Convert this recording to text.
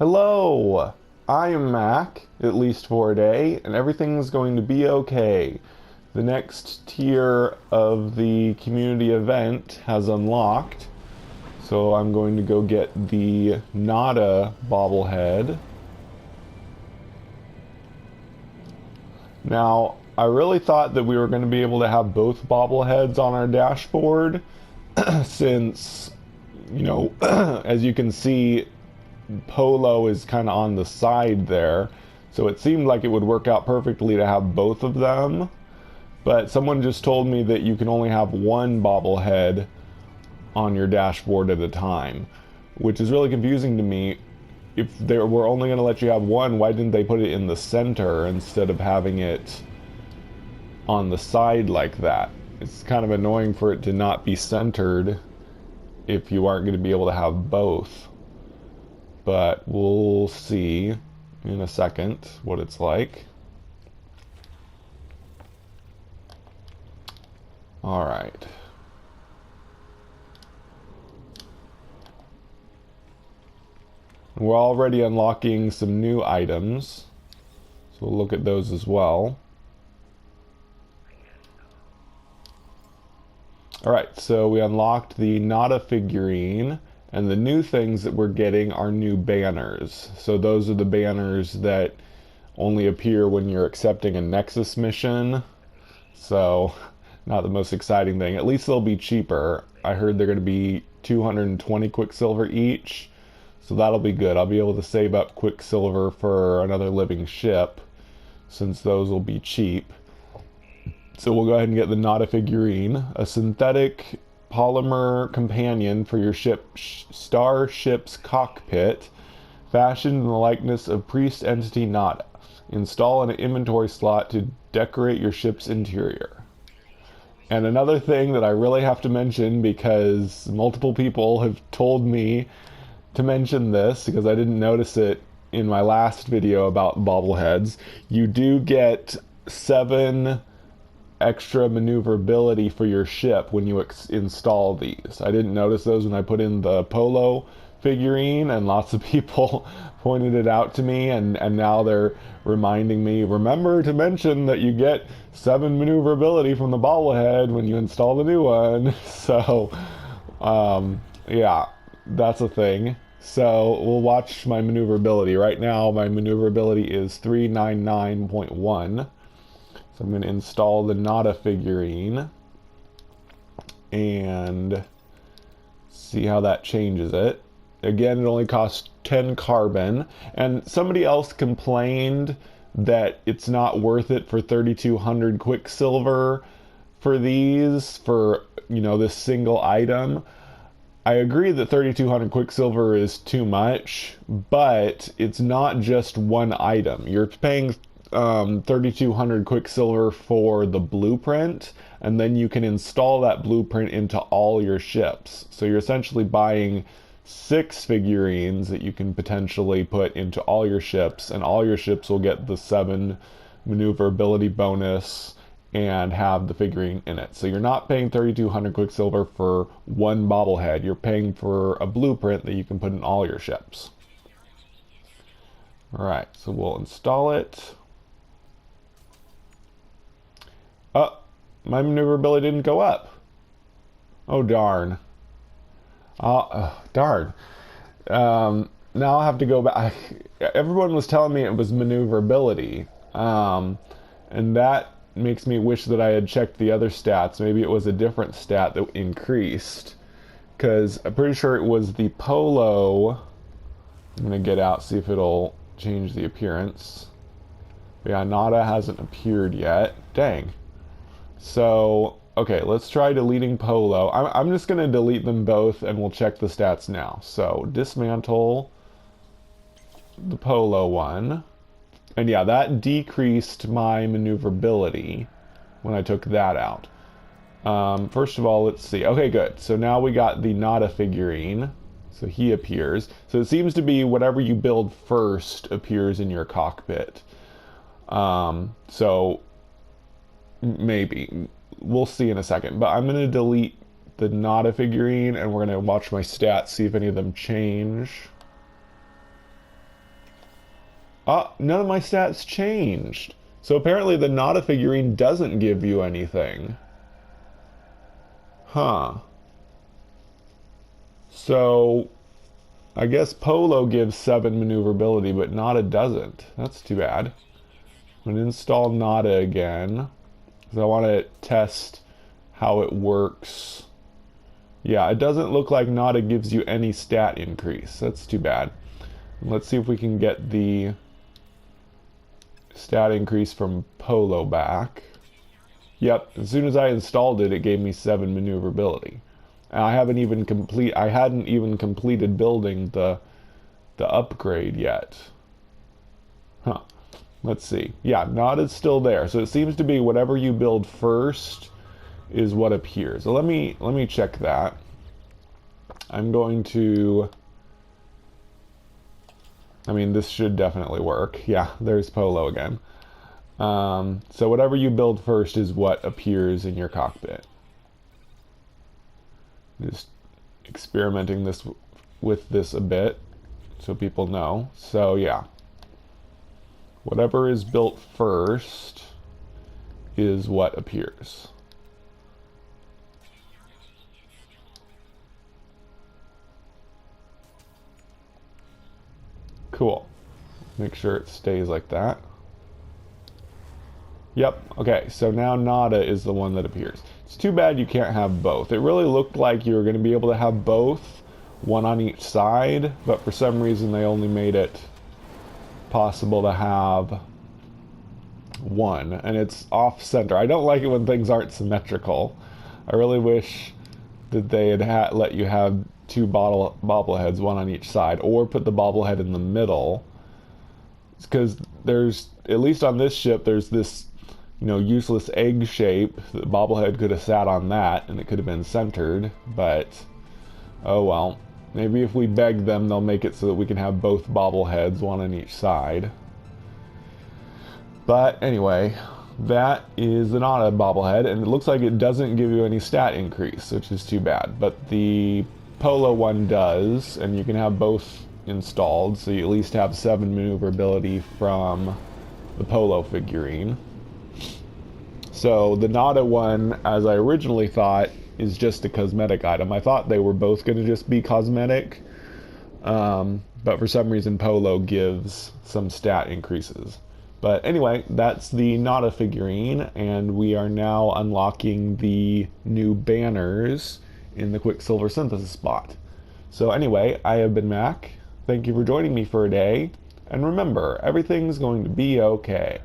Hello! I am Mac, at least for a day, and everything's going to be okay. The next tier of the community event has unlocked, so I'm going to go get the Nada bobblehead. Now, I really thought that we were going to be able to have both bobbleheads on our dashboard, since, as you can see, Polo is kind of on the side there, so it seemed like it would work out perfectly to have both of them. But someone just told me that you can only have one bobblehead on your dashboard at a time, which is really confusing to me. If they were only going to let you have one, why didn't they put it in the center instead of having it on the side like that? It's kind of annoying for it to not be centered if you aren't going to be able to have both. But we'll see in a second what it's like. All right. We're already unlocking some new items, so we'll look at those as well. Alright, so we unlocked the Nada figurine, and the new things that we're getting are new banners. So those are the banners that only appear when you're accepting a Nexus mission. So, not the most exciting thing. At least they'll be cheaper. I heard they're going to be 220 Quicksilver each. So that'll be good. I'll be able to save up Quicksilver for another living ship, since those will be cheap. So we'll go ahead and get the Nada figurine, a synthetic polymer companion for your starship's cockpit, fashioned in the likeness of priest entity Nada. Install in an inventory slot to decorate your ship's interior. And another thing that I really have to mention, because multiple people have told me to mention this, because I didn't notice it in my last video about bobbleheads, you do get 7 extra maneuverability for your ship when you install these. I didn't notice those when I put in the Polo figurine, and lots of people pointed it out to me, and now they're reminding me, remember to mention that you get 7 maneuverability from the bobblehead when you install the new one. So yeah, that's a thing. So we'll watch my maneuverability. Right now my maneuverability is 399.1. So I'm going to install the Nada figurine and see how that changes it. Again, it only costs 10 carbon, and somebody else complained that it's not worth it for 3200 Quicksilver for these, for, this single item. I agree that 3200 Quicksilver is too much, but it's not just one item. You're paying 3200 Quicksilver for the blueprint, and then you can install that blueprint into all your ships. So you're essentially buying 6 figurines that you can potentially put into all your ships, and all your ships will get the 7 maneuverability bonus and have the figurine in it. So you're not paying 3200 Quicksilver for one bobblehead. You're paying for a blueprint that you can put in all your ships. Alright, so we'll install it. Oh, my maneuverability didn't go up. Oh, darn. Darn. Now I'll have to go back. Everyone was telling me it was maneuverability. And that makes me wish that I had checked the other stats. Maybe it was a different stat that increased. Because I'm pretty sure it was the Polo. I'm going to get out, see if it'll change the appearance. But yeah, Nada hasn't appeared yet. Dang. So, okay, let's try deleting Polo. I'm just going to delete them both, and we'll check the stats now. So, dismantle the Polo one. And yeah, that decreased my maneuverability when I took that out. First of all, let's see. Okay, good. So now we got the Nada figurine. So he appears. So it seems to be whatever you build first appears in your cockpit. So maybe. We'll see in a second. But I'm going to delete the Nada figurine, and we're going to watch my stats, see if any of them change. None of my stats changed. So apparently the Nada figurine doesn't give you anything. Huh. So I guess Polo gives 7 maneuverability, but Nada doesn't. That's too bad. I'm going to install Nada again, because I want to test how it works. Yeah, it doesn't look like Nada gives you any stat increase. That's too bad. Let's see if we can get the stat increase from Polo back. Yep, as soon as I installed it, it gave me 7 maneuverability. And I hadn't even completed building the upgrade yet. Huh. Let's see. Yeah, Nada's still there. So it seems to be whatever you build first is what appears. So let me check that. I'm going to, I mean, this should definitely work. Yeah, there's Polo again. So whatever you build first is what appears in your cockpit. Just experimenting with this a bit so people know. So yeah, whatever is built first is what appears. Cool. Make sure it stays like that. Yep, okay, so now Nada is the one that appears. It's too bad you can't have both. It really looked like you were going to be able to have both, one on each side, but for some reason they only made it possible to have one, and it's off center. I don't like it when things aren't symmetrical. I really wish that they had let you have two bobbleheads, one on each side, or put the bobblehead in the middle. Because there's, at least on this ship, there's this, useless egg shape. The bobblehead could have sat on that, and it could have been centered, but oh well. Maybe if we beg them, they'll make it so that we can have both bobbleheads, one on each side. But anyway, that is an auto bobblehead, and it looks like it doesn't give you any stat increase, which is too bad. But the Polo one does, and you can have both installed, so you at least have 7 maneuverability from the Polo figurine. So the Nada one, as I originally thought, is just a cosmetic item. I thought they were both going to just be cosmetic, but for some reason Polo gives some stat increases. But anyway, that's the Nada figurine, and we are now unlocking the new banners in the Quicksilver Synthesis spot. So anyway, I have been Mac. Thank you for joining me for a day, and remember, everything's going to be okay.